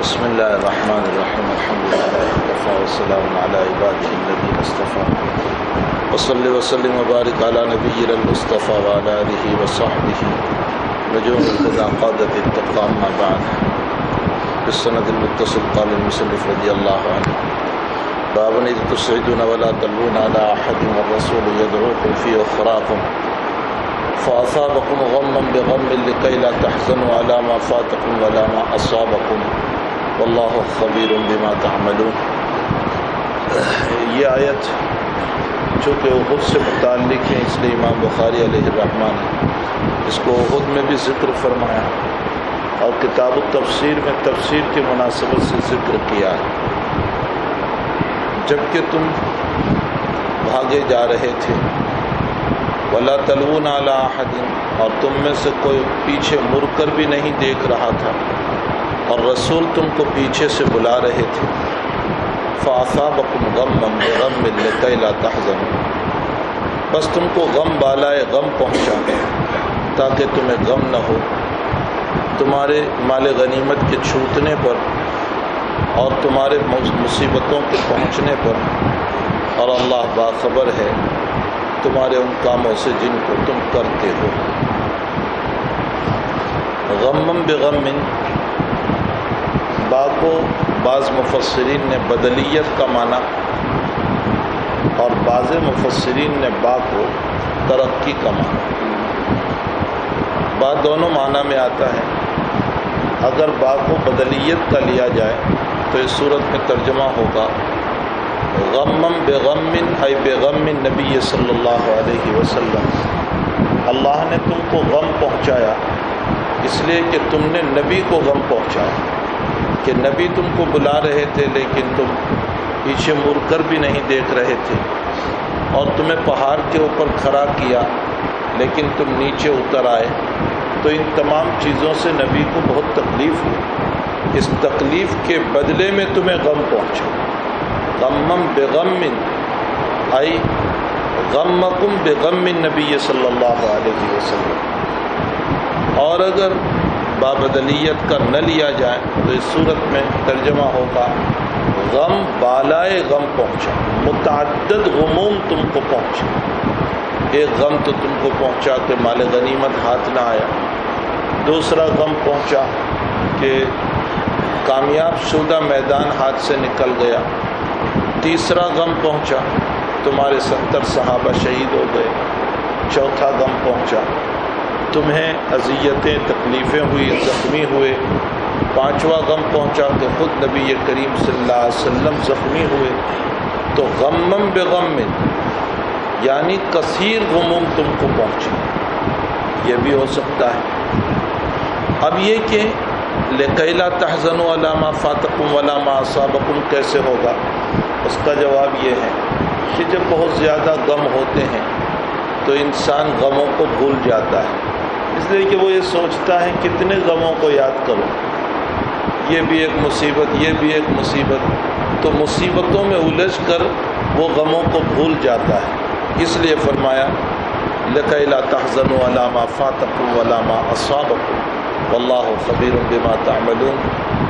بسم اللہ الرحمن الرحیم الحمد للہ وکفی وسلام علی عبادہ الذین اصطفی وصلی وسلم وبارک علی نبینا المصطفی وعلی آلہ وصحبہ نجوم الہدی قادۃ التقوی اما بعد بالسند المتصل قال المصنف رضی اللہ عنہ باب اذ تصعدون ولا تلوون علی احد والرسول يدعوكم في اخراكم فأصابكم غما بغم لكي لا تحزنوا على ما فاتكم ولا ما أصابكم والله خبير بما تعملون۔ یہ آیت چونکہ احد سے متعلق ہے اس لیے امام بخاری علیہ الرحمہ نے اس کو احد میں بھی ذکر فرمایا اور کتاب التفسیر میں تفسیر کی مناسبت سے ذکر کیا ہے۔ جبکہ تم بھاگے جا رہے تھے وَلَا تَلْوُونَ عَلَىٰ أَحَدٍ اور تم میں سے کوئی پیچھے مڑ کر بھی نہیں دیکھ رہا تھا اور رسول تم کو پیچھے سے بلا رہے تھے۔ فَأَصَابَكُمْ غَمًّا بِغَمٍّ لِكَيْ لَا تَحْزَنُوا بس تم کو غم بالائے غم پہنچا تاکہ تمہیں غم نہ ہو تمہارے مال غنیمت کے چھوٹنے پر اور تمہارے مصیبتوں کے پہنچنے پر، اور اللہ باخبر ہے تمہارے ان کاموں سے جن کو تم کرتے ہو۔ غمم بغم با کو بعض مفسرین نے بدلیت کا معنی اور بعض مفسرین نے با کو ترقی کا معنی، با دونوں معنی میں آتا ہے۔ اگر با کو بدلیت کا لیا جائے تو اس صورت میں ترجمہ ہوگا غمم بغم ای بغم نبی صلی اللہ علیہ وسلم، اللہ نے تم کو غم پہنچایا اس لیے کہ تم نے نبی کو غم پہنچایا، کہ نبی تم کو بلا رہے تھے لیکن تم پیچھے مڑ کر بھی نہیں دیکھ رہے تھے، اور تمہیں پہاڑ کے اوپر کھڑا کیا لیکن تم نیچے اتر آئے، تو ان تمام چیزوں سے نبی کو بہت تکلیف ہوئی، اس تکلیف کے بدلے میں تمہیں غم پہنچا۔ غمم بغم ای غمکم بغم نبی صلی اللہ علیہ وسلم، اور اگر بابدلیت کا نہ لیا جائے تو اس صورت میں ترجمہ ہوگا غم بالائے غم پہنچا، متعدد غموم تم کو پہنچا۔ ایک غم تو تم کو پہنچا کہ مال غنیمت ہاتھ نہ آیا، دوسرا غم پہنچا کہ کامیاب شدہ میدان ہاتھ سے نکل گیا، تیسرا غم پہنچا تمہارے 70 صحابہ شہید ہو گئے، چوتھا غم پہنچا تمہیں اذیتیں تکلیفیں ہوئی، زخمی ہوئے، پانچواں غم پہنچا کہ خود نبی کریم صلی اللہ علیہ وسلم زخمی ہوئے۔ تو غمم بغم یعنی کثیر غموم تم کو پہنچے، یہ بھی ہو سکتا ہے۔ اب یہ کہ لِكَيْ لَا تَحْزَنُوا عَلَىٰ مَا فَاتَكُمْ وَلَا مَا أَصَابَكُمْ کیسے ہوگا؟ اس کا جواب یہ ہے کہ جب بہت زیادہ غم ہوتے ہیں تو انسان غموں کو بھول جاتا ہے، اس لیے کہ وہ یہ سوچتا ہے کتنے غموں کو یاد کروں، یہ بھی ایک مصیبت، یہ بھی ایک مصیبت، تو مصیبتوں میں الجھ کر وہ غموں کو بھول جاتا ہے۔ اس لیے فرمایا لِكَيْ لَا تَحْزَنُوا عَلَىٰ مَا فَاتَكُمْ وَلَا مَا أَصَابَكُمْ وَاللَّهُ خَبِيرٌ بِمَا تَعْمَلُونَ۔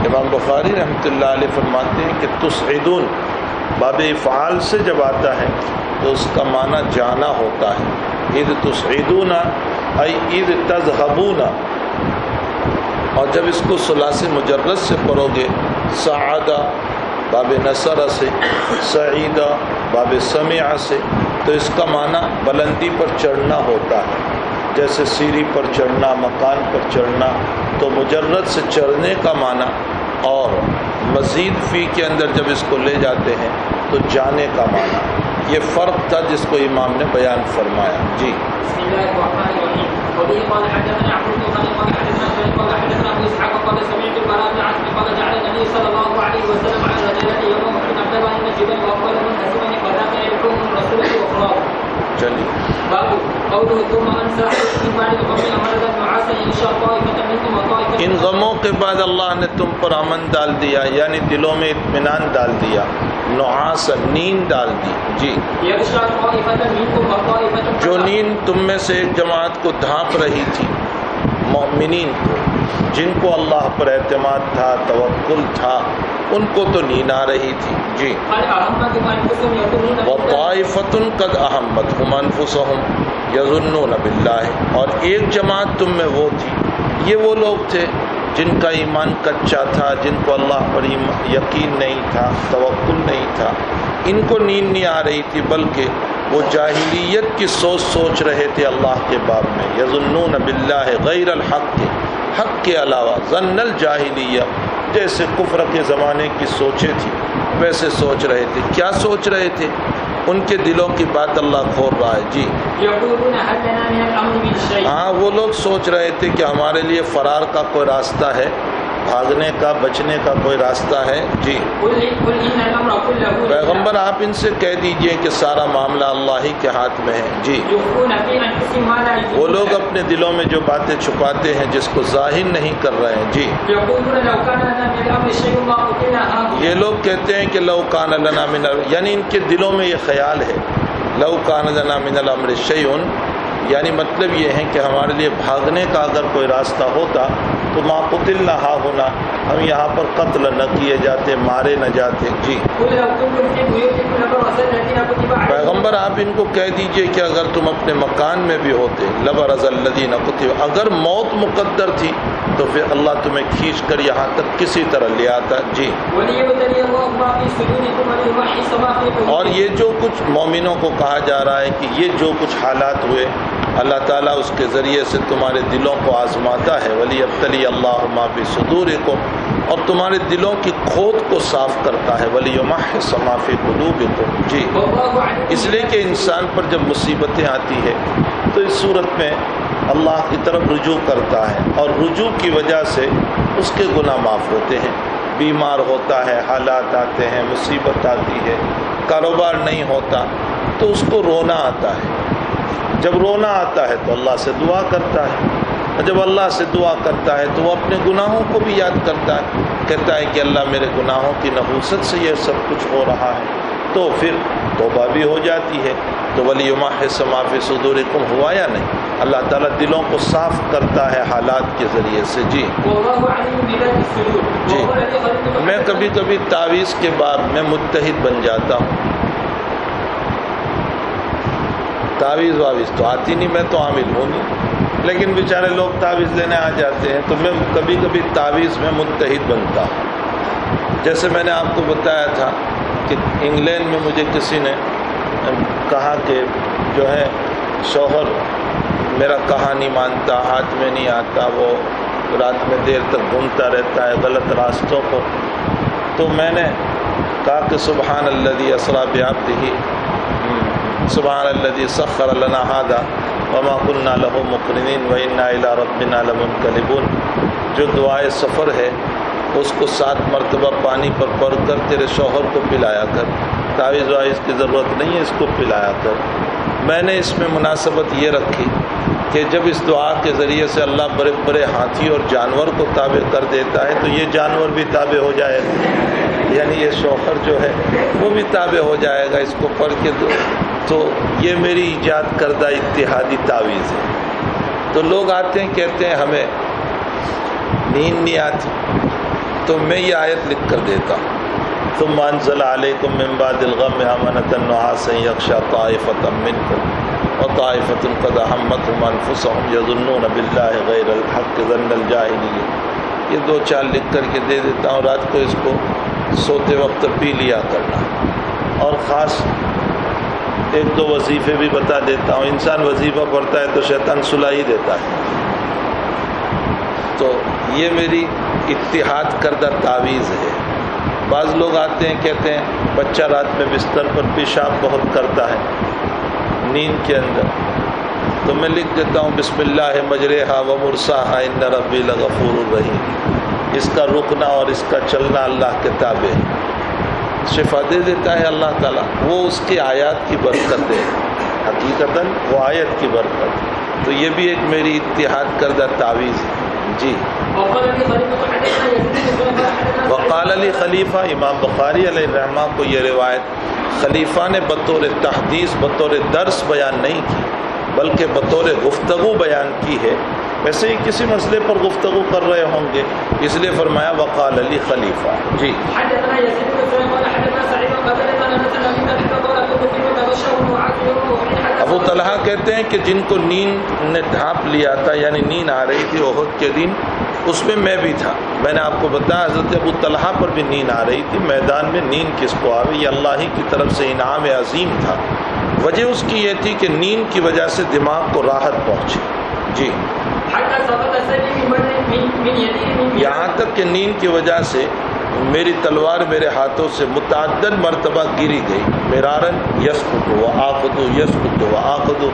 امام بخاری رحمۃ اللہ علیہ فرماتے ہیں کہ تسعدون باب افعال سے جب آتا ہے تو اس کا معنی جانا ہوتا ہے، اذ تسعدون ای اذ تذهبون، اور جب اس کو ثلاثی مجرد سے پڑھو گے سعادہ باب نصر سے، سعیدہ باب سمع سے، تو اس کا معنی بلندی پر چڑھنا ہوتا ہے۔ جیسے سیڑھی پر چڑھنا، مکان پر چڑھنا، تو مجرد سے چڑھنے کا معنی، اور مزید فی کے اندر جب اس کو لے جاتے ہیں تو جانے کا معنی. یہ فرق تھا جس کو امام نے بیان فرمایا. جی. بسم الله الرحمن الرحيم. وبه قال حدثنا عبد الله قال حدثنا سعيد قال حدثنا ابو اسحاق قال سمعت البراء بن عازب قال جعل النبي صلى الله عليه وسلم على رجلين يوم احد عبدالله مسجدا واقبل منهزما فذاك يلقون الرسول واخراه. چلیے. باب قوله ثم انسى من بعد الغم امرا نعاسا ينشا طائفه منكم وطائفه. ان غموں کے بعد اللہ نے تم پر امن ڈال دیا، یعنی دلوں میں اطمینان ڈال دیا، نعاس نیند ڈال دی. جی. يغشى طائفه منكم وطائفه. جو نیند تم میں سے ایک جماعت کو ڈھانپ رہی تھی، مومنین کو، جن کو اللہ پر اعتماد تھا، توکل تھا، ان کو تو نیند آ رہی تھی. جی. وطائفۃ قد اہمتہم انفسہم یظنون باللہ، اور ایک جماعت تم میں وہ تھی، یہ وہ لوگ تھے جن کا ایمان کچا تھا، جن کو اللہ پر یقین نہیں تھا، توکل نہیں تھا، ان کو نیند نہیں آ رہی تھی، بلکہ وہ جاہلیت کی سوچ رہے تھے اللہ کے باب میں. یظنون باللہ غیر الحق، حق کے علاوہ. ظن الجاہلیہ، جیسے کفر کے زمانے کی سوچیں تھی ویسے سوچ رہے تھے. کیا سوچ رہے تھے؟ ان کے دلوں کی بات اللہ کھول رہا ہے. جی. ہاں، وہ لوگ سوچ رہے تھے کہ ہمارے لیے فرار کا کوئی راستہ ہے، بھاگنے کا، بچنے کا کوئی راستہ ہے. جی. پیغمبر آپ ان سے کہہ دیجئے کہ سارا معاملہ اللہ ہی کے ہاتھ میں ہے. جی. وہ لوگ اپنے دلوں میں جو باتیں چھپاتے ہیں، جس کو ظاہر نہیں کر رہے ہیں. جی. یہ لوگ کہتے ہیں کہ لو کان لنا من، یعنی ان کے دلوں میں یہ خیال ہے، لو کان لنا من الامر شیء، یعنی مطلب یہ ہے کہ ہمارے لیے بھاگنے کا اگر کوئی راستہ ہوتا تو ما قتلنا ہا ہونا، ہم یہاں پر قتل نہ کیے جاتے، مارے نہ جاتے. جی. پیغمبر آپ ان کو کہہ دیجئے کہ اگر تم اپنے مکان میں بھی ہوتے، لبرز الذین قتلوا، اگر موت مقدر تھی تو پھر اللہ تمہیں کھینچ کر یہاں تک کسی طرح لے آتا. جی. اور یہ جو کچھ مومنوں کو کہا جا رہا ہے کہ یہ جو کچھ حالات ہوئے، اللہ تعالیٰ اس کے ذریعے سے تمہارے دلوں کو آزماتا ہے. وَلِيَبْتَلِيَ اللَّهُ مَا فِي صُدُورِكُمْ، اور تمہارے دلوں کی کھود کو صاف کرتا ہے. وَلِيُمَحِّصَ مَا فِي قُلُوبِكُمْ. جی. اس لیے کہ انسان پر جب مصیبتیں آتی ہے تو اس صورت میں اللہ کی طرف رجوع کرتا ہے، اور رجوع کی وجہ سے اس کے گناہ معاف ہوتے ہیں. بیمار ہوتا ہے، حالات آتے ہیں، مصیبت آتی ہے، کاروبار نہیں ہوتا تو اس کو رونا آتا ہے. جب رونا آتا ہے تو اللہ سے دعا کرتا ہے، اور جب اللہ سے دعا کرتا ہے تو وہ اپنے گناہوں کو بھی یاد کرتا ہے، کہتا ہے کہ اللہ میرے گناہوں کی نحوست سے یہ سب کچھ ہو رہا ہے، تو پھر توبہ بھی ہو جاتی ہے. تو وَلِيُمَحِّصَ مَا فِي صُدُورِكُمْ ہوا یا نہیں؟ اللہ تعالیٰ دلوں کو صاف کرتا ہے حالات کے ذریعے سے. جی. جی. میں کبھی کبھی تعویذ کے باب میں متحد بن جاتا ہوں. تعویذ واویز تو آتی نہیں، میں تو عامل ہوں نہیں، لیکن بیچارے لوگ تعویذ لینے آ جاتے ہیں تو میں کبھی کبھی تعویذ میں متحد بنتا ہوں. جیسے میں نے آپ کو بتایا تھا کہ انگلینڈ میں مجھے کسی نے کہا کہ جو ہے شوہر میرا کہا نہیں مانتا، ہاتھ میں نہیں آتا، وہ رات میں دیر تک گھومتا رہتا ہے غلط راستوں کو. تو میں نے کہا کہ سبحان الذی اسریٰ بعبدہ، سبحان الذی سخر لنا ھذا وما كنا له مقرنین وإنا إلی ربنا لمنقلبون. جو دعائے سفر ہے اس کو 7 مرتبہ پانی پر پڑھ کر تیرے شوہر کو پلایا کر، تعویذ وائز کی ضرورت نہیں ہے، اس کو پلایا کر. میں نے اس میں مناسبت یہ رکھی کہ جب اس دعا کے ذریعے سے اللہ بڑے بڑے ہاتھی اور جانور کو تابع کر دیتا ہے تو یہ جانور بھی تابع ہو جائے گا، یعنی یہ شوہر جو ہے وہ بھی تابع ہو جائے گا اس کو پڑھ کے. تو یہ میری ایجاد کردہ اتحادی تعویذ ہے. تو لوگ آتے ہیں کہتے ہیں ہمیں نیند نہیں آتی، تو میں یہ آیت لکھ کر دیتا ہوں، ثم انزل علیکم من بعد الغم امنۃ نعاسا یغشی طائفۃ منکم وطائفۃ قد اہمتہم انفسہم یظنون باللہ غیر الحق ظن الجاہلیہ. یہ 2-4 لکھ کر کے دے دیتا ہوں، رات کو اس کو سوتے وقت پی لیا کرنا. اور خاص ایک دو وظیفے بھی بتا دیتا ہوں. انسان وظیفہ پڑھتا ہے تو شیطان صلح ہی دیتا ہے. تو یہ میری اتحاد کردہ تعویذ ہے. بعض لوگ آتے ہیں کہتے ہیں بچہ رات میں بستر پر پیشاب بہت کرتا ہے نیند کے اندر، تو میں لکھ دیتا ہوں بسم اللہ مجریہا و مرساہا ان ربی لغفور الرحیم. اس کا رکنا اور اس کا چلنا اللہ کے تابع ہے. شفا دے دیتا ہے اللہ تعالیٰ. وہ اس کی آیات کی برکت ہے، حقیقتاً وہ آیت کی برکت. تو یہ بھی ایک میری اتحاد کردہ تعویذ ہے. جی. وقال علی خلیفہ، امام بخاری علیہ الرحمہ کو یہ روایت خلیفہ نے بطور تحدیث بطور درس بیان نہیں کی بلکہ بطور گفتگو بیان کی ہے. ویسے ہی کسی مسئلے پر گفتگو کر رہے ہوں گے، اس لیے فرمایا وقال علی خلیفہ. جی. ابو طلحہ کہتے ہیں کہ جن کو نیند نے ڈھانپ لیا تھا، یعنی نیند آ رہی تھی احد کے دن، اس میں میں بھی تھا. میں نے آپ کو بتایا حضرت ابو طلحہ پر بھی نیند آ رہی تھی. میدان میں نیند کس کو آوے؟ یہ اللہ ہی کی طرف سے انعام عظیم تھا. وجہ اس کی یہ تھی کہ نیند کی وجہ سے دماغ کو راحت پہنچی. جی. یہاں تک کہ نیند کی وجہ سے میری تلوار میرے ہاتھوں سے متعدد مرتبہ گری گئی. مرارن یسقط و آخذ یسقط و آخذ،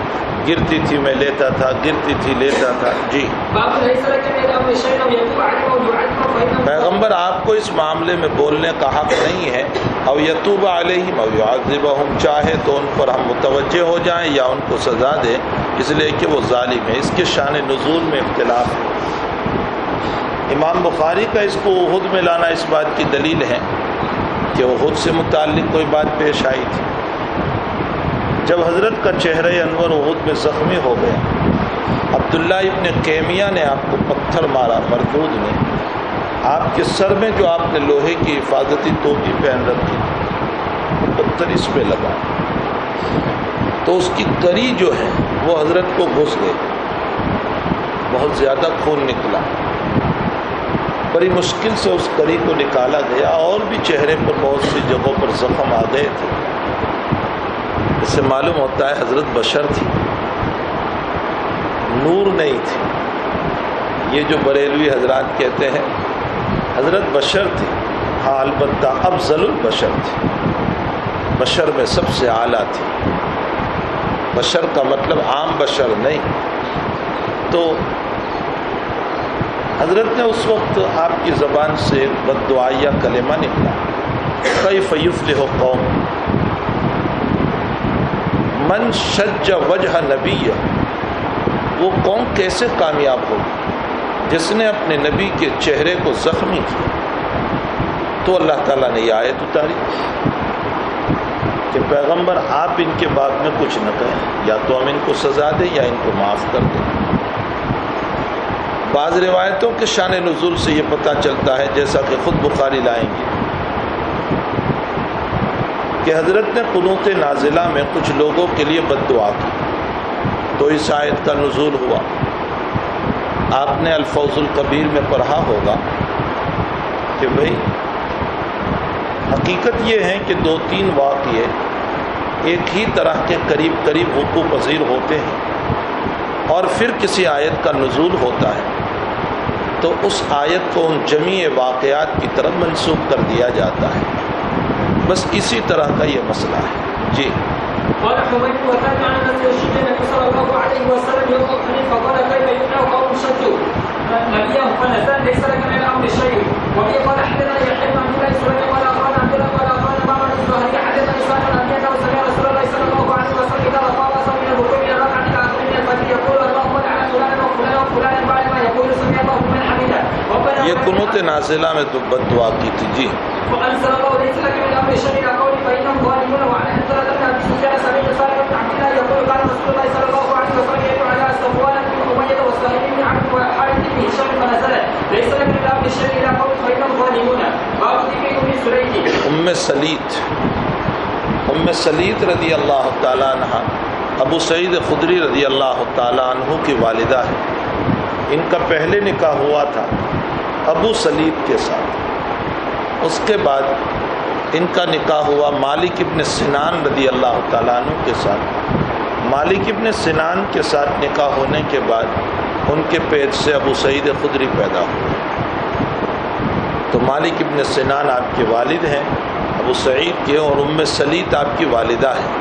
گرتی تھی میں لیتا تھا، گرتی تھی لیتا تھا. جی. پیغمبر آپ کو اس معاملے میں بولنے کا حق نہیں ہے. او یتوب علیہم او یعذبہم، چاہے تو ان پر ہم متوجہ ہو جائیں یا ان کو سزا دیں، اس لیے کہ وہ ظالم ہے. اس کے شان نزول میں اختلاف ہے. امام بخاری کا اس کو احد میں لانا اس بات کی دلیل ہے کہ احد سے متعلق کوئی بات پیش آئی تھی. جب حضرت کا چہرہ انور احد میں زخمی ہو گیا، عبداللہ ابن قیمیہ نے آپ کو پتھر مارا. مردود نے آپ کے سر میں جو آپ نے لوہے کی حفاظتی ٹوپی پہن رکھی وہ پتھر اس پہ لگا تو اس کی کری جو ہے وہ حضرت کو گھس گئی. بہت زیادہ خون نکلا. بڑی مشکل سے اس کری کو نکالا گیا. اور بھی چہرے پر بہت سی جگہوں پر زخم آ گئے تھے. اس سے معلوم ہوتا ہے حضرت بشر تھی، نور نہیں تھی. یہ جو بریلوی حضرات کہتے ہیں حضرت بشر تھی، ہاں البتہ افضل البشر تھی. بشر میں سب سے اعلیٰ تھی. بشر کا مطلب عام بشر نہیں. تو حضرت نے اس وقت آپ کی زبان سے بد دعائیہ کلمہ نکلا، کیف یفلح قوم من شج وجہ نبی، وہ قوم کیسے کامیاب ہوگی جس نے اپنے نبی کے چہرے کو زخمی کیا. تو اللہ تعالیٰ نے یہ آیت اتاری کہ پیغمبر آپ ان کے بارے میں کچھ نہ کہیں، یا تو ہم ان کو سزا دیں یا ان کو معاف کر دیں. بعض روایتوں کے شان نزول سے یہ پتہ چلتا ہے، جیسا کہ خود بخاری لائیں گے، کہ حضرت نے قنوت نازلہ میں کچھ لوگوں کے لیے بد دعا کی تو اس آیت کا نزول ہوا. آپ نے الفوز القبیر میں پڑھا ہوگا کہ بھئی حقیقت یہ ہے کہ دو تین واقعے ایک ہی طرح کے قریب قریب وقوع پذیر ہوتے ہیں اور پھر کسی آیت کا نزول ہوتا ہے تو اس آیت کو ان جمیع واقعات کی طرف منسوخ کر دیا جاتا ہے. بس اسی طرح کا یہ مسئلہ ہے. جی. قال حميد وكان عن النبي صلى الله عليه وسلم يوم الاثنين فقال كيف يمنع قوم شجوا نبيهم فنزل ليس لك من الامر شيء. وبه قال حدثنا يحيى بن عبد الله السلمي قال اخبرنا عبد الله قال اخبرنا معمر الزهري حدثنا اسحاق بن ابي انه سمع رسول الله صلى الله عليه وسلم اذا رفع راسه من الركوع الى الركعه الاخيره من الفجر يقول اللهم لعن فلانا وفلانا وفلانا بعد ما يقول سمع الله لمن حمده. یہ قنوت نازلہ میں بد دعا کی تھی. جی. وانزل الله ليس لك من الامر شيء الى قوله فانهم ظالمون وعلى ان ترى ابي سفيان سمعت سالم بن عبد الله يقول قال رسول الله صلى الله عليه وسلم يدعو على صفوان بن اميه وسهيل بن عبد وحارث بن هشام فنزل ليس لك من الامر شيء الى قوله فانهم ظالمون. باب ذكر ام سلیت. ام سلیت رضی اللہ تعالیٰ عنہ ابو سعید خدری رضی اللہ تعالیٰ عنہ کی والدہ ہے. ان کا پہلے نکاح ہوا تھا ابو سلیت کے ساتھ. اس کے بعد ان کا نکاح ہوا مالک ابن سنان رضی اللہ تعالیٰ عنہ کے ساتھ۔ مالک ابن سنان کے ساتھ نکاح ہونے کے بعد ان کے پیٹ سے ابو سعید خدری پیدا ہوئے۔ تو مالک ابن سنان آپ کے والد ہیں ابو سعید کے، اور ام سلیط آپ کی والدہ ہیں۔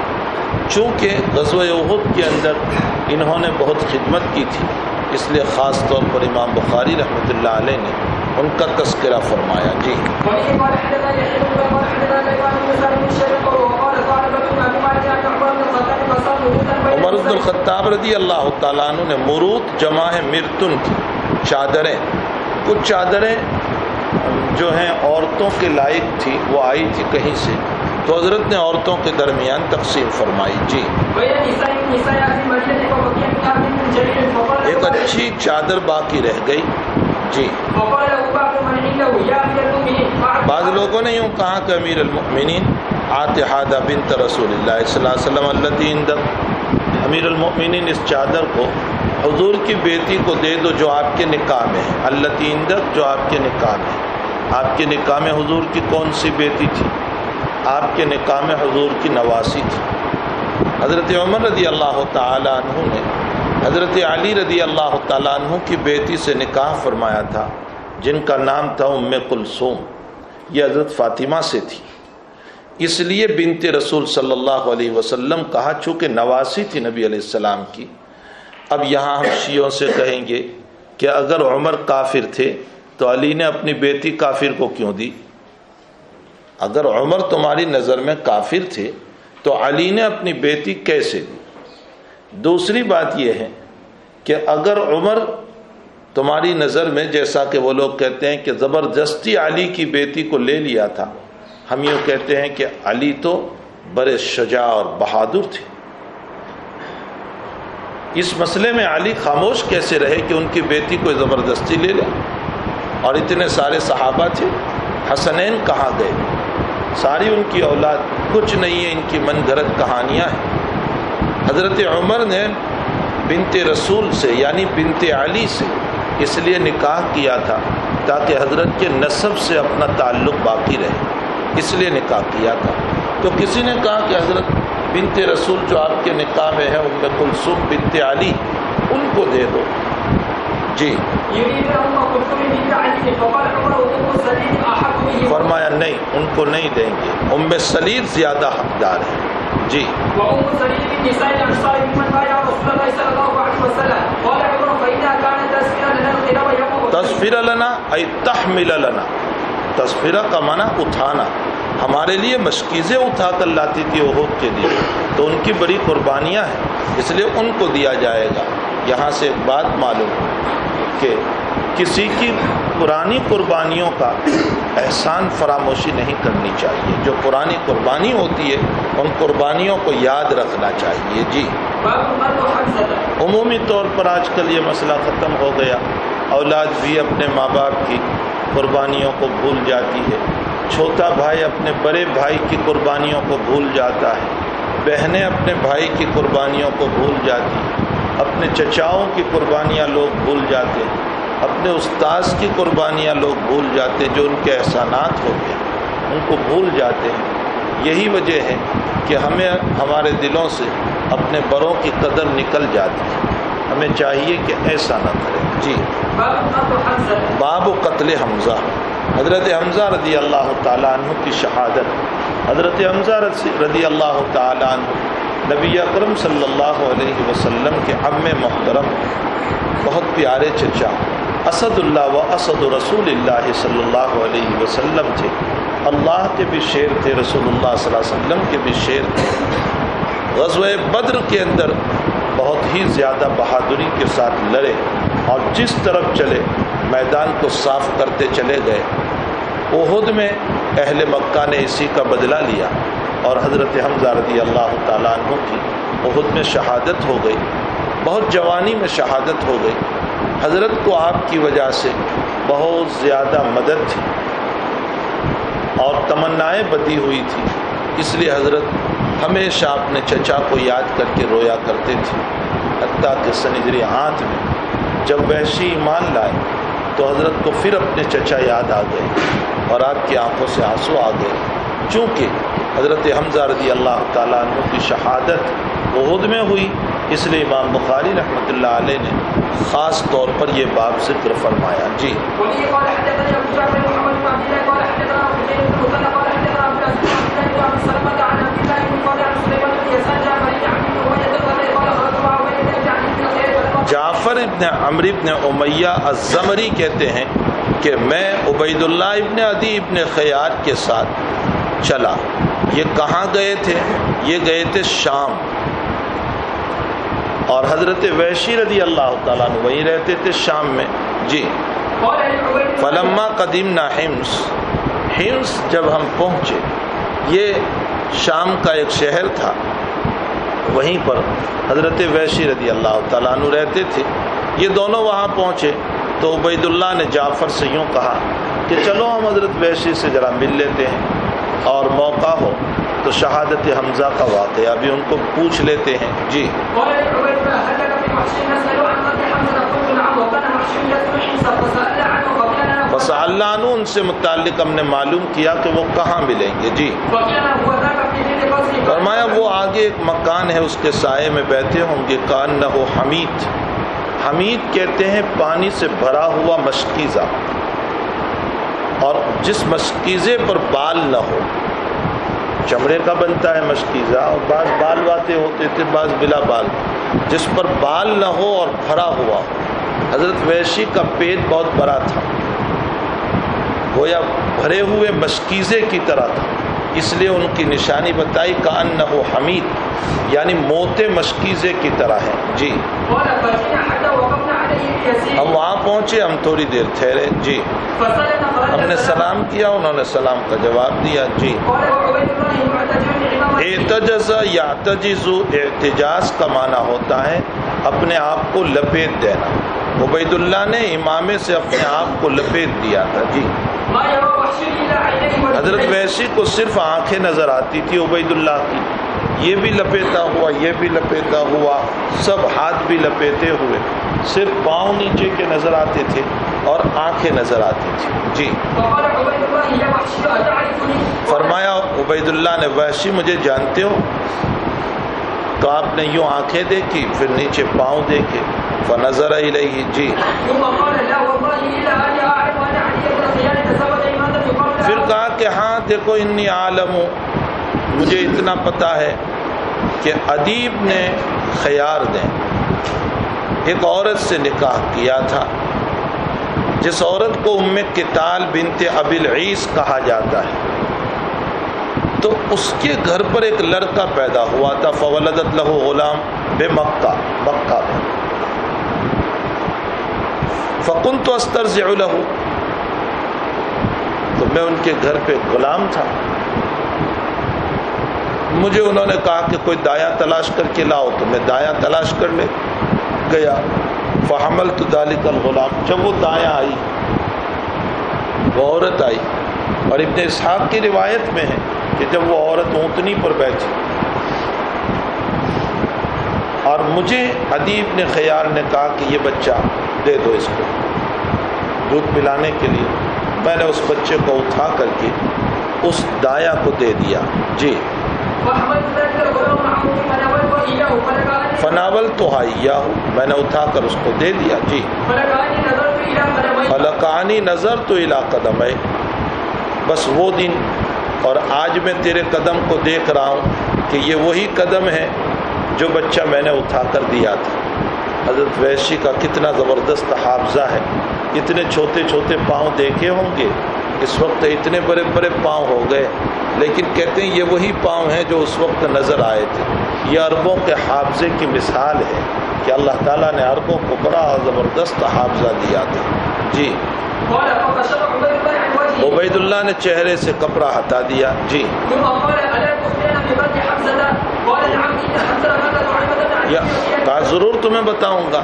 چونکہ غزوہ احد کے اندر انہوں نے بہت خدمت کی تھی، اس لیے خاص طور پر امام بخاری رحمۃ اللہ علیہ نے ان کا تذکرہ فرمایا۔ جی عمر بن الخطاب رضی اللہ تعالیٰ عنہ نے مروت جمع ہے مرتن کی چادریں، کچھ چادریں جو ہیں عورتوں کے لائق تھی وہ آئی تھی کہیں سے، تو حضرت نے عورتوں کے درمیان تقسیم فرمائی۔ جی ایک اچھی چادر باقی رہ گئی۔ جی بعض لوگوں نے یوں کہا کہ امیر المؤمنین عاتحادہ بنت رسول اللہ صلی اللہ علیہ وسلم التی عندک، امیر المؤمنین اس چادر کو حضور کی بیٹی کو دے دو جو آپ کے نکاح میں ہے، التی عندک جو آپ کے نکاح میں ہے۔ آپ کے نکاح میں حضور کی کون سی بیٹی تھی؟ آپ کے نکاح میں حضور کی نواسی تھی۔ حضرت عمر رضی اللہ تعالی عنہ نے حضرت علی رضی اللہ تعالی عنہ کی بیٹی سے نکاح فرمایا تھا جن کا نام تھا ام کلثوم، یہ حضرت فاطمہ سے تھی، اس لیے بنت رسول صلی اللہ علیہ وسلم کہا، چونکہ نواسی تھی نبی علیہ السلام کی۔ اب یہاں ہم شیعوں سے کہیں گے کہ اگر عمر کافر تھے تو علی نے اپنی بیٹی کافر کو کیوں دی؟ اگر عمر تمہاری نظر میں کافر تھے تو علی نے اپنی بیٹی کیسے دی؟ دوسری بات یہ ہے کہ اگر عمر تمہاری نظر میں، جیسا کہ وہ لوگ کہتے ہیں کہ زبردستی علی کی بیٹی کو لے لیا تھا، ہم یوں کہتے ہیں کہ علی تو بڑے شجاع اور بہادر تھے، اس مسئلے میں علی خاموش کیسے رہے کہ ان کی بیٹی کو زبردستی لے لے؟ اور اتنے سارے صحابہ تھے، حسنین کہاں گئے؟ ساری ان کی اولاد، کچھ نہیں ہے، ان کی من گھڑت کہانیاں ہیں۔ حضرت عمر نے بنت رسول سے یعنی بنت علی سے اس لیے نکاح کیا تھا تاکہ حضرت کے نسب سے اپنا تعلق باقی رہے، اس لیے نکاح کیا تھا۔ تو کسی نے کہا کہ حضرت بنت رسول جو آپ کے نکاح میں ہے ام کلثوم بنت علی، ان کو دے دو۔ جی فرمایا نہیں، ان کو نہیں دیں گے، ام سلید زیادہ حقدار ہے۔ جی تسفر لنا ای تحمل لنا، تسفرہ کا معنی اٹھانا، ہمارے لیے مشکیزیں اٹھا کر لاتی تھی احد کے لیے، تو ان کی بڑی قربانیاں ہیں، اس لیے ان کو دیا جائے گا۔ یہاں سے ایک بات معلوم کہ کسی کی پرانی قربانیوں کا احسان فراموشی نہیں کرنی چاہیے، جو پرانی قربانی ہوتی ہے ان قربانیوں کو یاد رکھنا چاہیے۔ جی عمومی طور پر آج کل یہ مسئلہ ختم ہو گیا، اولاد بھی اپنے ماں باپ کی قربانیوں کو بھول جاتی ہے، چھوٹا بھائی اپنے بڑے بھائی کی قربانیوں کو بھول جاتا ہے، بہنیں اپنے بھائی کی قربانیوں کو بھول جاتی ہیں، اپنے چچاؤں کی قربانیاں لوگ بھول جاتے ہیں، اپنے استاذ کی قربانیاں لوگ بھول جاتے ہیں، جو ان کے احسانات ہوتے ہیں ان کو بھول جاتے ہیں۔ یہی وجہ ہے کہ ہمیں ہمارے دلوں سے اپنے بڑوں کی قدر نکل جاتی ہے، ہمیں چاہیے کہ ایسا نہ کریں۔ جی باب قتل حمزہ، حضرت حمزہ رضی اللہ تعالیٰ عنہ کی شہادت۔ حضرت حمزہ رضی اللہ تعالیٰ عنہ نبی اکرم صلی اللہ علیہ وسلم کے عم محترم، بہت پیارے چچا، اسد اللہ و اسد رسول اللہ صلی اللہ علیہ وسلم تھے، اللہ کے بھی شیر تھے، رسول اللہ صلی اللہ علیہ وسلم کے بھی شیر تھے۔ غزوہ بدر کے اندر بہت ہی زیادہ بہادری کے ساتھ لڑے اور جس طرف چلے میدان کو صاف کرتے چلے گئے۔ احد میں اہل مکہ نے اسی کا بدلہ لیا اور حضرت حمزہ رضی اللہ تعالیٰ عنہ کی احد میں شہادت ہو گئی، بہت جوانی میں شہادت ہو گئی۔ حضرت کو آپ کی وجہ سے بہت زیادہ مدد تھی اور تمنائیں بدی ہوئی تھی، اس لیے حضرت ہمیشہ اپنے چچا کو یاد کر کے رویا کرتے تھے، حتیٰ کہ سنجری ہاتھ میں جب وحشی ایمان لائے تو حضرت کو پھر اپنے چچا یاد آ گئے اور آپ کی آنکھوں سے آنسو آ گئے۔ چونکہ حضرت حمزہ رضی اللہ تعالیٰ عنہ کی شہادت احد میں ہوئی، اس لیے امام بخاری رحمۃ اللہ علیہ نے خاص طور پر یہ باب ذکر فرمایا۔ جی جعفر ابن عمرو ابن امیہ الزمری کہتے ہیں کہ میں عبید اللہ ابن عدی ابن خیار کے ساتھ چلا۔ یہ کہاں گئے تھے؟ یہ گئے تھے شام، اور حضرت ویشی رضی اللہ تعالیٰ عنہ وہیں رہتے تھے شام میں۔ جی فلما قدمنا حمص، حمص جب ہم پہنچے، یہ شام کا ایک شہر تھا، وہیں پر حضرت ویشی رضی اللہ تعالیٰ عنہ رہتے تھے۔ یہ دونوں وہاں پہنچے تو عبید اللہ نے جعفر سے یوں کہا کہ چلو ہم حضرت ویشی سے ذرا مل لیتے ہیں، اور موقع ہو تو شہادت حمزہ کا واقعہ بھی ان کو پوچھ لیتے ہیں۔ جی فسألنا عنہ، ان سے متعلق ہم نے معلوم کیا کہ وہ کہاں ملیں گے۔ جی فرمایا وہ آگے ایک مکان ہے، اس کے سائے میں بیٹھے ہوں گے۔ کانہ حمید، حمید کہتے ہیں پانی سے بھرا ہوا مشکیزہ، اور جس مشکیزے پر بال نہ ہو، چمڑے کا بنتا ہے مشکیزہ، اور بعض بال واتے ہوتے تھے بعض بلا بال، جس پر بال نہ ہو اور بھرا ہوا ہو۔ حضرت ویشی کا پیٹ بہت بڑا تھا، گویا بھرے ہوئے مشکیزے کی طرح تھا، اس لیے ان کی نشانی بتائی کأنہ حمید، یعنی موتے مشکیزے کی طرح ہے۔ جی ہم وہاں پہنچے، ہم تھوڑی دیر ٹھہرے۔ جی ہم نے سلام کیا، انہوں نے سلام کا جواب دیا۔ جی اعتجز یعتجز، اعتجاز کا معنی ہوتا ہے اپنے آپ کو لپیٹ دینا۔ عبید اللہ نے امامے سے اپنے آپ کو لپیٹ دیا تھا۔ جی حضرت ویشی کو صرف آنکھیں نظر آتی تھی عبید اللہ کی، یہ بھی لپیٹا ہوا، یہ بھی لپیٹا ہوا، سب ہاتھ بھی لپیٹے ہوئے، صرف پاؤں نیچے کے نظر آتے تھے اور آنکھیں نظر آتی تھی۔ جی فرمایا عبید اللہ نے، ویشی مجھے جانتے ہو؟ تو آپ نے یوں آنکھیں دیکھی، پھر نیچے پاؤں دیکھے، فنظر الیہ۔ جی پھر کہا کہ ہاں دیکھو انی عالم، مجھے اتنا پتہ ہے کہ ادیب نے خیار نے ایک عورت سے نکاح کیا تھا، جس عورت کو ام کتال بنت ابی العیس کہا جاتا ہے، تو اس کے گھر پر ایک لڑکا پیدا ہوا تھا، فولدت لہ غلام بمکہ، مکہ میں، فکنت استرضع لہ، تو میں ان کے گھر پہ غلام تھا، مجھے انہوں نے کہا کہ کوئی دایا تلاش کر کے لاؤ، تو میں دایا تلاش کر لے گیا، فحملت ذلک الغلام، جب وہ دایا آئی، وہ عورت آئی، اور ابن اسحاق کی روایت میں ہے کہ جب وہ عورت اونٹنی پر بیٹھی اور مجھے ادیب نے خیار نے کہا کہ یہ بچہ دے دو اس کو دودھ پلانے کے لیے، میں نے اس بچے کو اٹھا کر کے اس دایا کو دے دیا۔ جی فناول تو ہائیا ہوں، میں نے اٹھا کر اس کو دے دیا۔ جی فلقانی نظر تو الی قدمے، بس وہ دن اور آج میں تیرے قدم کو دیکھ رہا ہوں کہ یہ وہی قدم ہے جو بچہ میں نے اٹھا کر دیا تھا۔ حضرت ویشی کا کتنا زبردست حافظہ ہے، اتنے چھوٹے چھوٹے پاؤں دیکھے ہوں گے، اس وقت اتنے بڑے بڑے پاؤں ہو گئے، لیکن کہتے ہیں یہ وہی پاؤں ہیں جو اس وقت نظر آئے تھے۔ یہ عربوں کے حافظے کی مثال ہے کہ اللہ تعالیٰ نے عربوں کو بڑا زبردست حافظہ دیا تھا۔ جی عبید اللہ نے چہرے سے کپڑا ہٹا دیا۔ جی کہا ضرور تمہیں بتاؤں گا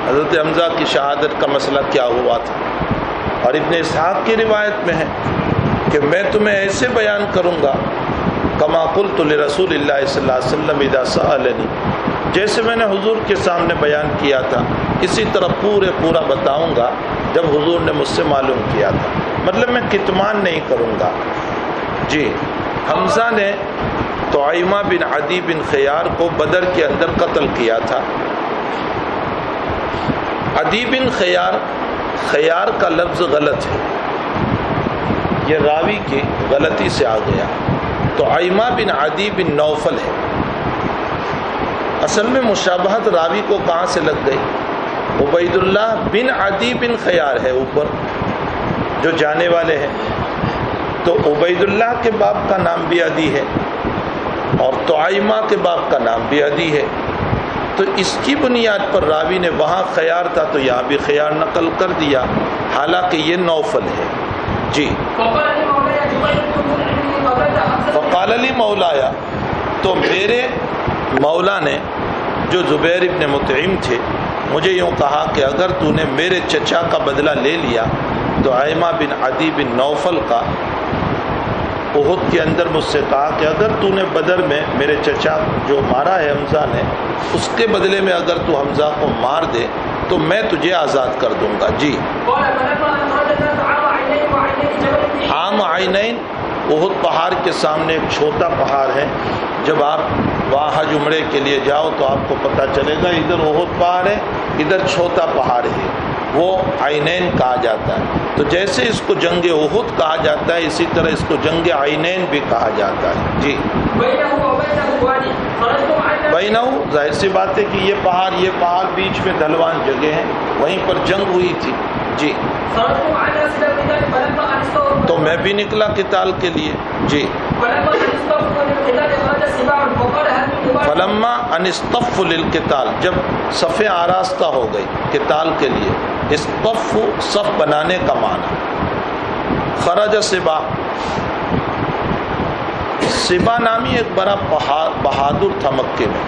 حضرت حمزہ کی شہادت کا مسئلہ کیا ہوا تھا، اور ابن اسحاق کی روایت میں ہے کہ میں تمہیں ایسے بیان کروں گا کما قلت لرسول اللہ صلی اللہ علیہ وسلم اذا سألنی، جیسے میں نے حضور کے سامنے بیان کیا تھا اسی طرح پورا بتاؤں گا جب حضور نے مجھ سے معلوم کیا تھا، مطلب میں کتمان نہیں کروں گا۔ جی حمزہ نے طعیمہ بن عدی بن خیار کو بدر کے اندر قتل کیا تھا. عدی بن خیار، خیار کا لفظ غلط ہے، یہ راوی کی غلطی سے آ گیا. طعیمہ بن عدی بن نوفل ہے. اصل میں مشابہت راوی کو کہاں سے لگ گئی؟ عبید اللہ بن عدی بن خیار ہے اوپر جو جانے والے ہیں، تو عبید اللہ کے باپ کا نام بھی عدی ہے اور طعیمہ کے باپ کا نام بھی عدی ہے. تو اس کی بنیاد پر راوی نے وہاں خیار تھا تو یہاں بھی خیار نقل کر دیا، حالانکہ یہ نوفل ہے. جی. فقال علی مولایا، تو میرے مولا نے جو زبیر ابن مطعم تھے مجھے یوں کہا کہ اگر تو نے میرے چچا کا بدلہ لے لیا تو طعیمہ بن عدی بن نوفل کا، احد کے اندر مجھ سے کہا کہ اگر تو نے بدر میں میرے چچا جو مارا ہے حمزہ نے، اس کے بدلے میں اگر تو حمزہ کو مار دے تو میں تجھے آزاد کر دوں گا. جی. عام عینین احد پہاڑ کے سامنے ایک چھوٹا پہاڑ ہے. جب آپ وہاں حج عمرے کے لیے جاؤ تو آپ کو پتہ چلے گا ادھر احد پہاڑ ہے، ادھر چھوٹا پہاڑ ہے، وہ عینین کہا جاتا ہے. تو جیسے اس کو جنگ احد کہا جاتا ہے اسی طرح اس کو جنگ عینین بھی کہا جاتا ہے. جی. بینہو، ظاہر سی بات ہے کہ یہ پہاڑ بیچ میں ڈھلوان جگہ ہیں، وہیں پر جنگ ہوئی تھی. جی. تو میں بھی نکلا قتال کے لیے. جی. فلما ان اصطف للقتال، جب صفیں آراستہ ہو گئی قتال کے لیے. اصطف صف بنانے کا معنی. خرج سبا، سبا نامی ایک بڑا بہادر تھا مکے میں،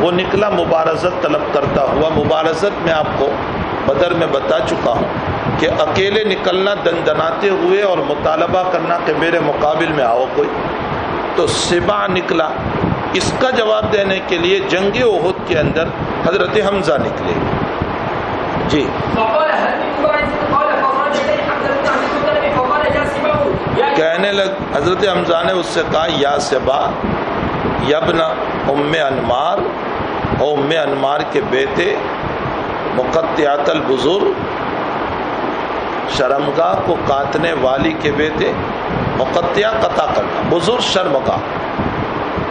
وہ نکلا مبارزت طلب کرتا ہوا. مبارزت میں آپ کو بدر میں بتا چکا ہوں کہ اکیلے نکلنا دندناتے ہوئے اور مطالبہ کرنا کہ میرے مقابل میں آؤ کوئی. تو سبا نکلا. اس کا جواب دینے کے لیے جنگ احد کے اندر حضرت حمزہ نکلے. جی. کہنے لگ حضرت حمزہ نے اس سے کہا یا سبا یبن ام انمار، او ام انمار کے بیٹے، مقطعات البزر، شرمگاہ کو کاٹنے والی کے بیٹے. مقطع قطع کرنا، بزر شرمگاہ.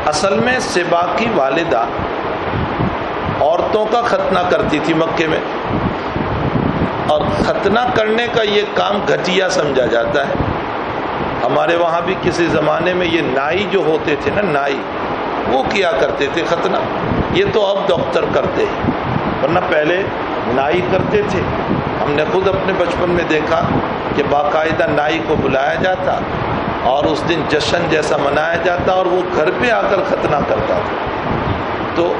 اصل میں سبا کی والدہ عورتوں کا ختنہ کرتی تھی مکے میں، اور ختنہ کرنے کا یہ کام گھٹیا سمجھا جاتا ہے. ہمارے وہاں بھی کسی زمانے میں یہ نائی جو ہوتے تھے نا، نائی، وہ کیا کرتے تھے ختنہ. یہ تو اب ڈاکٹر کرتے ہیں، ورنہ پہلے نائی کرتے تھے. ہم نے خود اپنے بچپن میں دیکھا کہ باقاعدہ نائی کو بلایا جاتا اور اس دن جشن جیسا منایا جاتا اور وہ گھر پہ آ کر ختنہ کرتا تھا. تو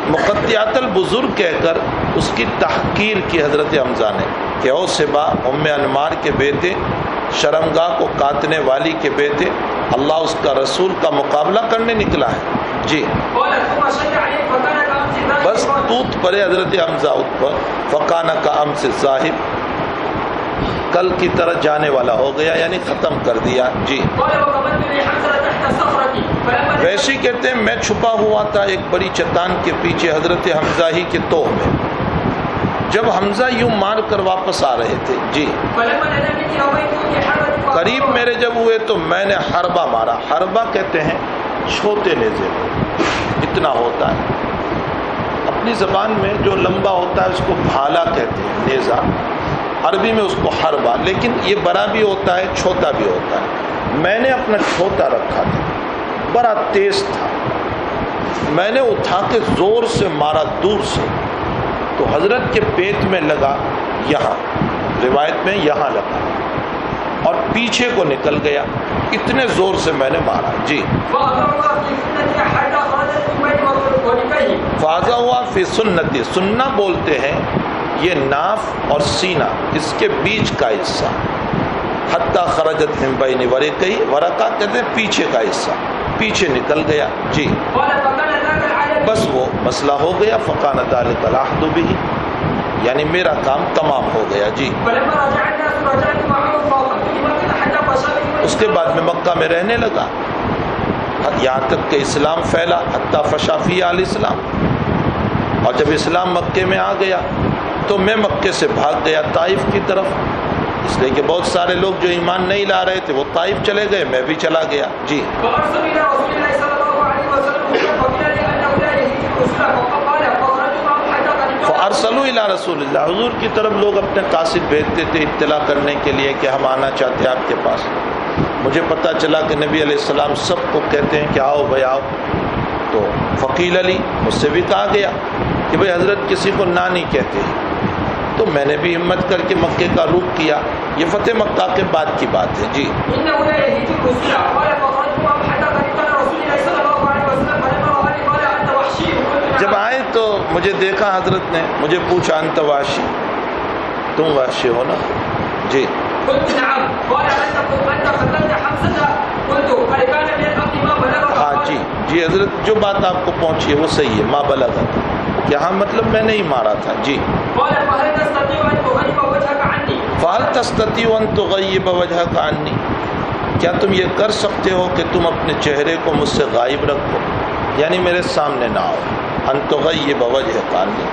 مقطعات البزر کہہ کر اس کی تحقیر کی حضرت حمزہ نے کہ او سبا ام انمار کے بیٹے، شرمگاہ کو کاٹنے والی کے بیٹے، اللہ اس کا رسول کا مقابلہ کرنے نکلا ہے. جی. بس توت پڑے حضرت حمزہ اس پر. فقانہ کا ام سے ظاہر، کل کی طرح جانے والا ہو گیا، یعنی ختم کر دیا. جی. ویسے کہتے ہیں میں چھپا ہوا تھا ایک بڑی چٹان کے پیچھے حضرت حمزہ ہی کے توہ میں، جب حمزہ یوں مار کر واپس آ رہے تھے. جی. قریب میرے جب ہوئے تو میں نے حربہ مارا. حربہ کہتے ہیں چھوٹے نیزے، اتنا ہوتا ہے. اپنی زبان میں جو لمبا ہوتا ہے اس کو بھالا کہتے ہیں، نیزہ. عربی میں اس کو حربہ، لیکن یہ بڑا بھی ہوتا ہے چھوٹا بھی ہوتا ہے. میں نے اپنا چھوٹا رکھا تھا، بڑا تیز تھا. میں نے اٹھا کے زور سے مارا دور سے، تو حضرت کے پیٹ میں لگا، یہاں روایت میں یہاں لگا اور پیچھے کو نکل گیا. اتنے زور سے میں نے مارا. جی. فاضا ہوا فی سنتی، سننا بولتے ہیں یہ ناف اور سینہ، اس کے بیچ کا حصہ. حتی خرجت من بین ورقی، ورقہ کہتے ہیں پیچھے کا حصہ، پیچھے نکل گیا. جی. بس وہ مسئلہ ہو گیا. فقان ذلک العہد بہ، یعنی میرا کام تمام ہو گیا. جی. اس کے بعد میں مکہ میں رہنے لگا، یہاں تک کہ اسلام پھیلا، حتی فشا فی الاسلام۔ اور جب اسلام مکے میں آ گیا تو میں مکے سے بھاگ گیا طائف کی طرف، اس لیے کہ بہت سارے لوگ جو ایمان نہیں لا رہے تھے وہ طائف چلے گئے، میں بھی چلا گیا۔ جی فارسلوا الی رسول اللہ، حضور کی طرف لوگ اپنے قاصد بھیجتے تھے اطلاع کرنے کے لیے کہ ہم آنا چاہتے ہیں آپ کے پاس۔ مجھے پتہ چلا کہ نبی علیہ السلام سب کو کہتے ہیں کہ آؤ بھائی آؤ، تو فقیل علی، مجھ سے بھی کہا گیا کہ بھائی حضرت کسی کو نہ نہیں کہتے، تو میں نے بھی ہمت کر کے مکے کا رخ کیا۔ یہ فتح مکہ کے بعد کی بات ہے۔ جی جب آئے تو مجھے دیکھا حضرت نے، مجھے پوچھا انت وحشی، تم وحشی ہو نا؟ جی ہاں جی جی حضرت جو بات آپ کو پہنچی ہے وہ صحیح ہے، ما بلغ، کہ ہاں مطلب میں نہیں مارا تھا۔ جی فہل تستطيع ان تغيب وجهك عني، کیا تم یہ کر سکتے ہو کہ تم اپنے چہرے کو مجھ سے غائب رکھو، یعنی میرے سامنے نہ آؤ، ان تغيب وجهك عني۔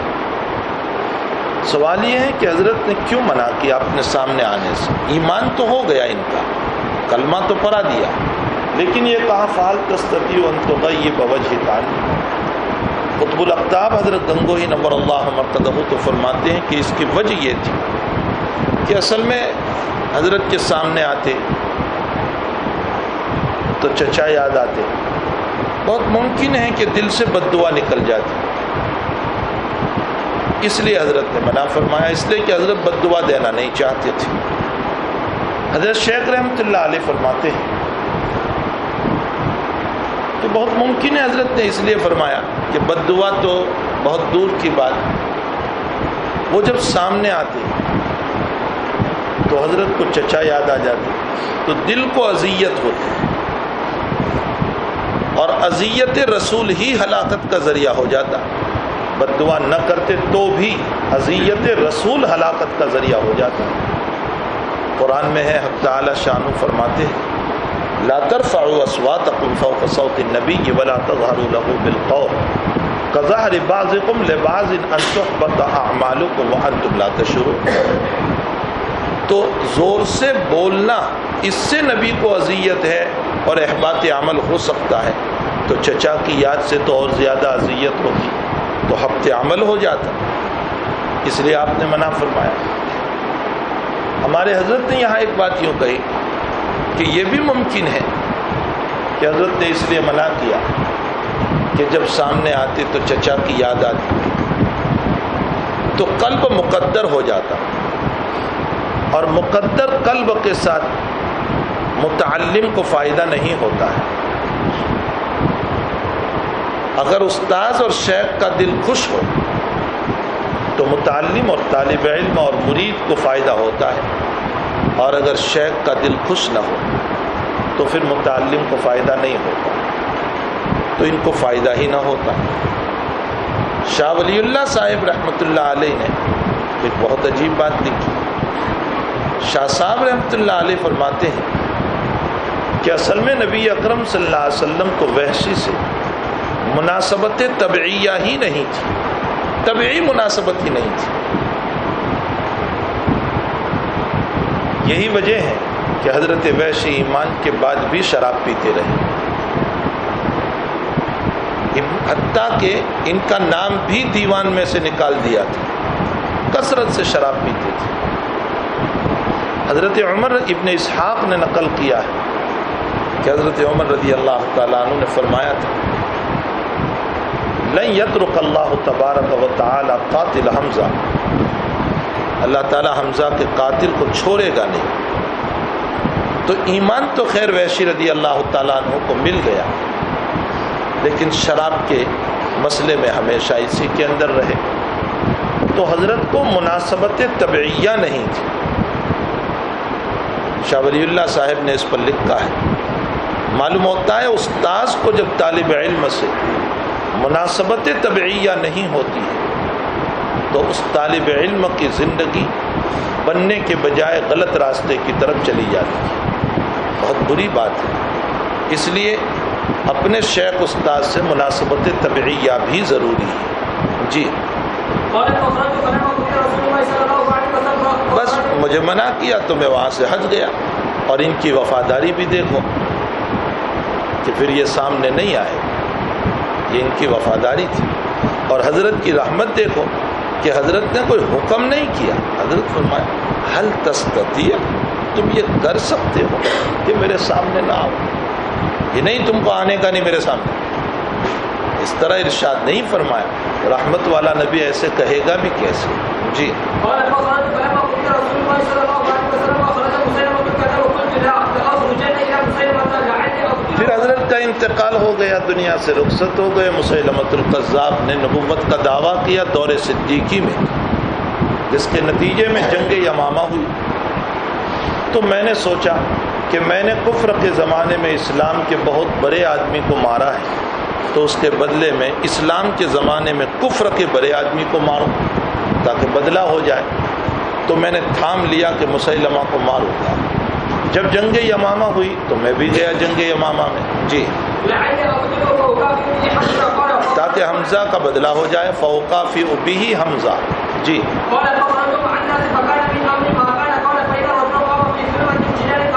سوال یہ ہے کہ حضرت نے کیوں منع کیا اپنے سامنے آنے سے؟ ایمان تو ہو گیا ان کا، کلمہ تو پڑھا دیا، لیکن یہ کہا فعل تستطيع ان تغيب وجهك عني۔ قطب الاقطاب حضرت گنگوہی نور اللہ مرتضہ تو فرماتے ہیں کہ اس کی وجہ یہ تھی کہ اصل میں حضرت کے سامنے آتے تو چچا یاد آتے، بہت ممکن ہے کہ دل سے بد دعا نکل جاتی، اس لیے حضرت نے منع فرمایا، اس لیے کہ حضرت بد دعا دینا نہیں چاہتے تھے۔ حضرت شیخ رحمۃ اللہ علیہ فرماتے ہیں کہ بہت ممکن ہے حضرت نے اس لیے فرمایا کہ بد دعا تو بہت دور کی بات، وہ جب سامنے آتے تو حضرت کو چچا یاد آ جاتے تو دل کو اذیت ہوتی، اور اذیت رسول ہی ہلاکت کا ذریعہ ہو جاتا۔ بد دعا نہ کرتے تو بھی اذیت رسول ہلاکت کا ذریعہ ہو جاتا۔ قرآن میں ہے حق تعالی شانو فرماتے ہیں لا ترفعوا اصواتکم فوق صوت النبی ولا تظہروا له بالقول کظہر بعضکم لبعض ان تحبط اعمالکم وانتم لا تشعرون۔ تو زور سے بولنا اس سے نبی کو اذیت ہے اور احباط عمل ہو سکتا ہے، تو چچا کی یاد سے تو اور زیادہ اذیت ہوتی، تو حبط عمل ہو جاتا، اس لیے آپ نے منع فرمایا۔ ہمارے حضرت نے یہاں ایک بات یوں کہی کہ یہ بھی ممکن ہے کہ حضرت نے اس لیے منع کیا کہ جب سامنے آتے تو چچا کی یاد آتی تو قلب مقدر ہو جاتا، اور مقدر قلب کے ساتھ متعلم کو فائدہ نہیں ہوتا ہے۔ اگر استاذ اور شیخ کا دل خوش ہو تو متعلم اور طالب علم اور مرید کو فائدہ ہوتا ہے، اور اگر شیخ کا دل خوش نہ ہو تو پھر متعلم کو فائدہ نہیں ہوتا، تو ان کو فائدہ ہی نہ ہوتا۔ شاہ ولی اللہ صاحب رحمۃ اللہ علیہ نے ایک بہت عجیب بات لکھی۔ شاہ صاحب رحمۃ اللہ علیہ فرماتے ہیں کہ اصل میں نبی اکرم صلی اللہ علیہ وسلم کو وحشی سے مناسبت طبعیہ ہی نہیں تھی، طبعی مناسبت ہی نہیں تھی۔ یہی وجہ ہے کہ حضرت وحشی ایمان کے بعد بھی شراب پیتے رہے، حتیٰ کہ ان کا نام بھی دیوان میں سے نکال دیا تھا، کثرت سے شراب پیتے تھے۔ حضرت عمر ابن اسحاق نے نقل کیا ہے کہ حضرت عمر رضی اللہ تعالیٰ عنہ نے فرمایا تھا لن یترک اللہ تبارک و تعالی قاتل حمزہ، اللہ تعالی حمزہ کے قاتل کو چھوڑے گا نہیں۔ تو ایمان تو خیر وحشی رضی اللہ تعالیٰ عنہ کو مل گیا، لیکن شراب کے مسئلے میں ہمیشہ اسی کے اندر رہے، تو حضرت کو مناسبت طبعیہ نہیں تھی۔ شاہ ولی اللہ صاحب نے اس پر لکھا ہے، معلوم ہوتا ہے استاذ کو جب طالب علم سے مناسبت طبعیہ نہیں ہوتی تو اس طالب علم کی زندگی بننے کے بجائے غلط راستے کی طرف چلی جاتی ہے۔ بہت بری بات ہے. اس لیے اپنے شیخ استاد سے مناسبت طبعیہ بھی ضروری ہے. جی بس مجھے منع کیا تو میں وہاں سے ہٹ گیا. اور ان کی وفاداری بھی دیکھو کہ پھر یہ سامنے نہیں آئے. یہ ان کی وفاداری تھی. اور حضرت کی رحمت دیکھو کہ حضرت نے کوئی حکم نہیں کیا. حضرت فرمایا حل تستطیع، تم یہ کر سکتے ہو کہ میرے سامنے نہ آؤ. یہ نہیں تم کو آنے کا نہیں میرے سامنے. اس طرح ارشاد نہیں فرمایا. رحمت والا نبی ایسے کہے گا بھی کیسے. جی پھر حضرت کا انتقال ہو گیا، دنیا سے رخصت ہو گئے. مسیلمۃ الکذاب نے نبوت کا دعویٰ کیا دور صدیقی میں، جس کے نتیجے میں جنگ یمامہ ہوئی. تو میں نے سوچا کہ میں نے کفر کے زمانے میں اسلام کے بہت بڑے آدمی کو مارا ہے، تو اس کے بدلے میں اسلام کے زمانے میں کفر کے بڑے آدمی کو ماروں تاکہ بدلہ ہو جائے. تو میں نے تھام لیا کہ مسیلمہ کو ماروں گا. جب جنگ یمامہ ہوئی تو میں بھی گیا جنگ یمامہ میں. جی تاکہ حمزہ کا بدلہ ہو جائے. فوقا فی ابیہ حمزہ. جی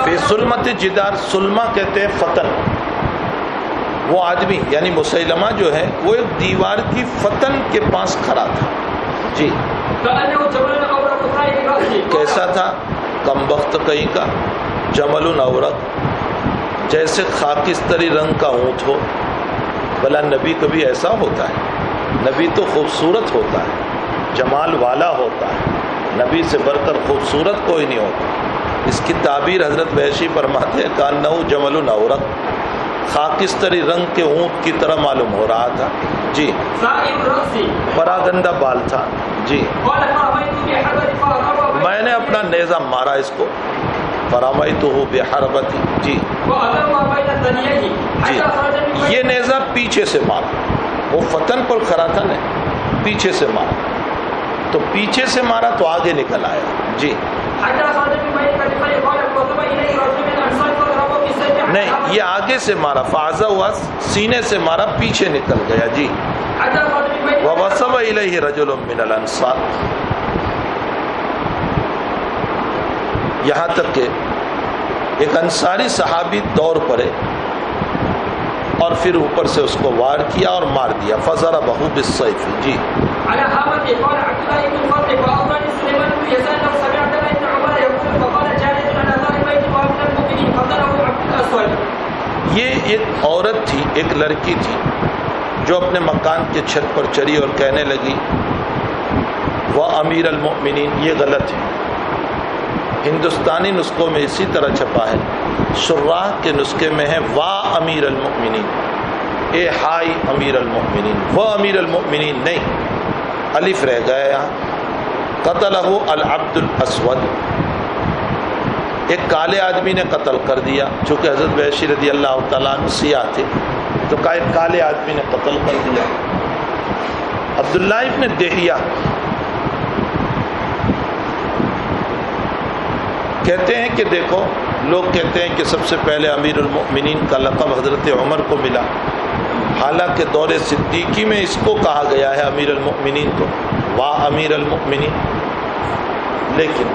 فی سلمت جدار، سلمہ کہتے ہیں فتن. وہ آدمی یعنی مسیلمہ جو ہے وہ ایک دیوار کی فتن کے پاس کھڑا تھا. جی کیسا تھا؟ کم بخت کہیں کا، جمل اورق، جیسے خاکستری رنگ کا اونٹ ہو. بھلا نبی کبھی ایسا ہوتا ہے؟ نبی تو خوبصورت ہوتا ہے، جمال والا ہوتا ہے. نبی سے بڑھ کر خوبصورت کوئی نہیں ہوتا. اس کی تعبیر حضرت وحشی فرماتے ہیں کانہو جمل اورق، خاکستری رنگ کے اونٹ کی طرح معلوم ہو رہا تھا. جی پراگندہ بال تھا. جی میں نے اپنا نیزہ مارا اس کو. فرميته بحربتي. جی جی یہ نیزہ پیچھے سے مارا. وہ فتن پر کھڑا تھا نا، پیچھے سے مارا. تو پیچھے سے مارا تو آگے نکل آیا. جی نہیں، یہ آگے سے مارا. فازہ ہوا، سینے سے مارا، پیچھے نکل گیا. جی ووصب الیہ رجل من الانصار، یہاں تک کہ ایک انصاری صحابی دوڑ پڑے اور پھر اوپر سے اس کو وار کیا اور مار دیا. فضربہ بالسیف. جی یہ ایک عورت تھی، ایک لڑکی تھی جو اپنے مکان کے چھت پر چڑھی اور کہنے لگی وہ امیر المؤمنین. یہ غلط ہے. ہندوستانی نسخوں میں اسی طرح چھپا ہے. شراح کے نسخے میں ہے وا امیر المؤمنین، اے ہائی امیر المؤمنین. وہ امیر المؤمنین نہیں، الف رہ گیا یہاں. قتلہ العبد الاسود، ایک کالے آدمی نے قتل کر دیا. چونکہ حضرت وحشی رضی اللہ تعالیٰ عنہ سیاہ تھے تو ایک کالے آدمی نے قتل کر دیا. عبداللہ ابن دہیہ کہتے ہیں کہ دیکھو، لوگ کہتے ہیں کہ سب سے پہلے امیر المؤمنین کا لقب حضرت عمر کو ملا، حالانکہ دور صدیقی میں اس کو کہا گیا ہے امیر المؤمنین کو، واہ امیر المؤمنین. لیکن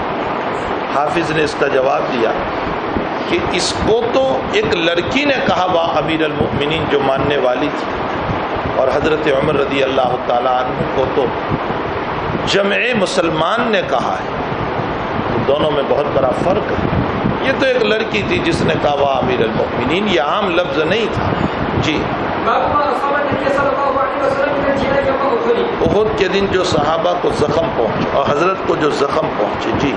حافظ نے اس کا جواب دیا کہ اس کو تو ایک لڑکی نے کہا واہ امیر المؤمنین جو ماننے والی تھی، اور حضرت عمر رضی اللہ تعالیٰ عنہ کو تو جمع مسلمان نے کہا ہے. دونوں میں بہت بڑا فرق ہے. یہ تو ایک لڑکی تھی جس نے کہا واہ امیر المؤمنین، یہ عام لفظ نہیں تھا. جی احد کے دن جو صحابہ کو زخم پہنچے اور حضرت کو جو زخم پہنچے. جی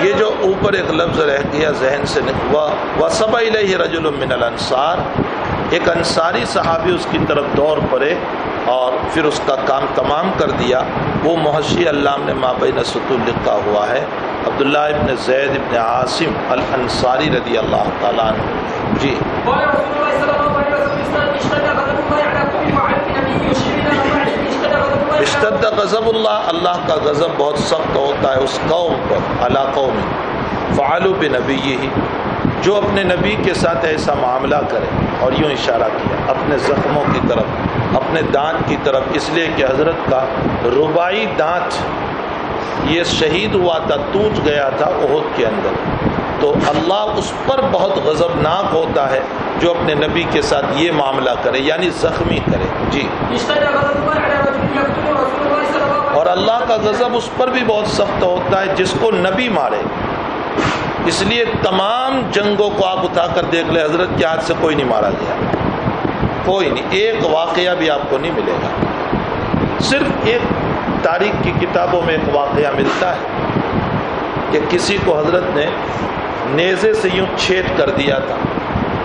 یہ جو اوپر ایک لفظ رہ گیا ذہن سے وصب الیہ رجل من الانصار، ایک انصاری صحابی اس کی طرف دوڑ پڑے اور پھر اس کا کام تمام کر دیا. وہ محشی علام نے مابین سطور لکھا ہوا ہے، عبداللہ ابن زید ابن عاصم الانصاری رضی اللہ تعالیٰ عنہ. جی اشتد غضب اللہ، اللہ کا غضب بہت سخت ہوتا ہے اس قوم پر، علی قوم فعلوا بنبیہ، جو اپنے نبی کے ساتھ ایسا معاملہ کرے. اور یوں اشارہ کیا اپنے زخموں کی طرف، اپنے دانت کی طرف، اس لیے کہ حضرت کا رباعی دانت یہ شہید ہوا تھا، ٹوٹ گیا تھا احد کے اندر. تو اللہ اس پر بہت غضبناک ہوتا ہے جو اپنے نبی کے ساتھ یہ معاملہ کرے، یعنی زخمی کرے. جی. اور اللہ کا غضب اس پر بھی بہت سخت ہوتا ہے جس کو نبی مارے. اس لیے تمام جنگوں کو آپ اٹھا کر دیکھ لیں، حضرت کے ہاتھ سے کوئی نہیں مارا گیا، کوئی نہیں. ایک واقعہ بھی آپ کو نہیں ملے گا. صرف ایک تاریخ کی کتابوں میں ایک واقعہ ملتا ہے کہ کسی کو حضرت نے نیزے سے یوں چھید کر دیا تھا،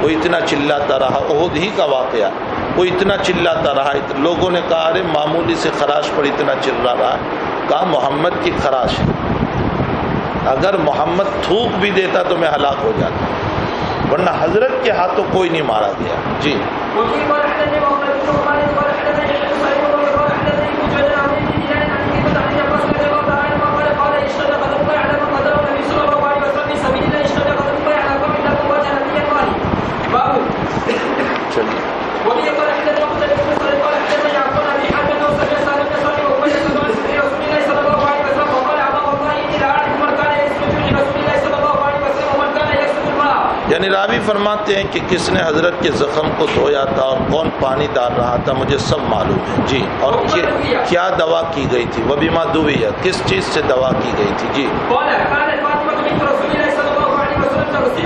وہ اتنا چلاتا رہا. احد ہی کا واقعہ، وہ اتنا چلاتا رہا، لوگوں نے کہا ارے معمولی سے خراش پر اتنا چلا رہا ہے. کہا محمد کی خراش ہے، اگر محمد تھوک بھی دیتا تو میں ہلاک ہو جاتا، ورنہ حضرت کے ہاتھوں کوئی نہیں مارا گیا. جی. چلیے. یعنی راوی فرماتے ہیں کہ کس نے حضرت کے زخم کو دھویا تھا اور کون پانی ڈال رہا تھا مجھے سب معلوم ہے. جی. اور کیا دوا کی گئی تھی، وہ بیما دویہ، کس چیز سے دوا کی گئی تھی. جی.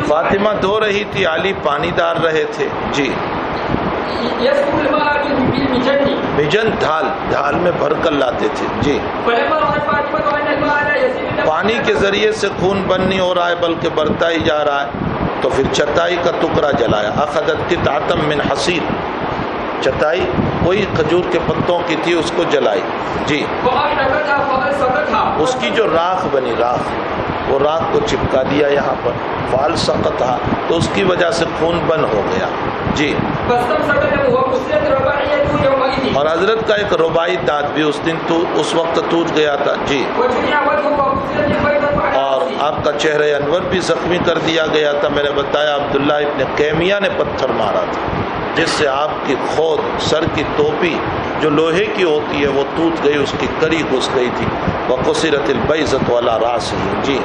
فاطمہ دھو رہی تھی، علی پانی ڈال رہے تھے. جی. مجن ڈھال میں بھر کر لاتے تھے. جی. پانی کے ذریعے سے خون بند نہیں ہو رہا ہے بلکہ بڑھتا ہی جا رہا ہے، تو پھر چٹائی کا ٹکڑا جلایا. اخذت قطعۃ من حصیر، چٹائی کوئی کھجور کے پتوں کی تھی، اس کو جلائی. جی. اس کی جو راکھ بنی، وہ راکھ کو چپکا دیا یہاں پر، فال سقطھا، تو اس کی وجہ سے خون بند ہو گیا. جی. اور حضرت کا ایک رباعی دانت بھی اس وقت ٹوٹ گیا تھا. جی. اور آپ کا چہرہ انور بھی زخمی کر دیا گیا تھا. میں نے بتایا عبداللہ ابن قیمیہ نے پتھر مارا تھا جس سے آپ کی خود سر کی ٹوپی جو لوہے کی ہوتی ہے وہ ٹوٹ گئی، اس کی کڑی گھس گئی تھی. وقصرت البیضۃ علی رأسہ. جی.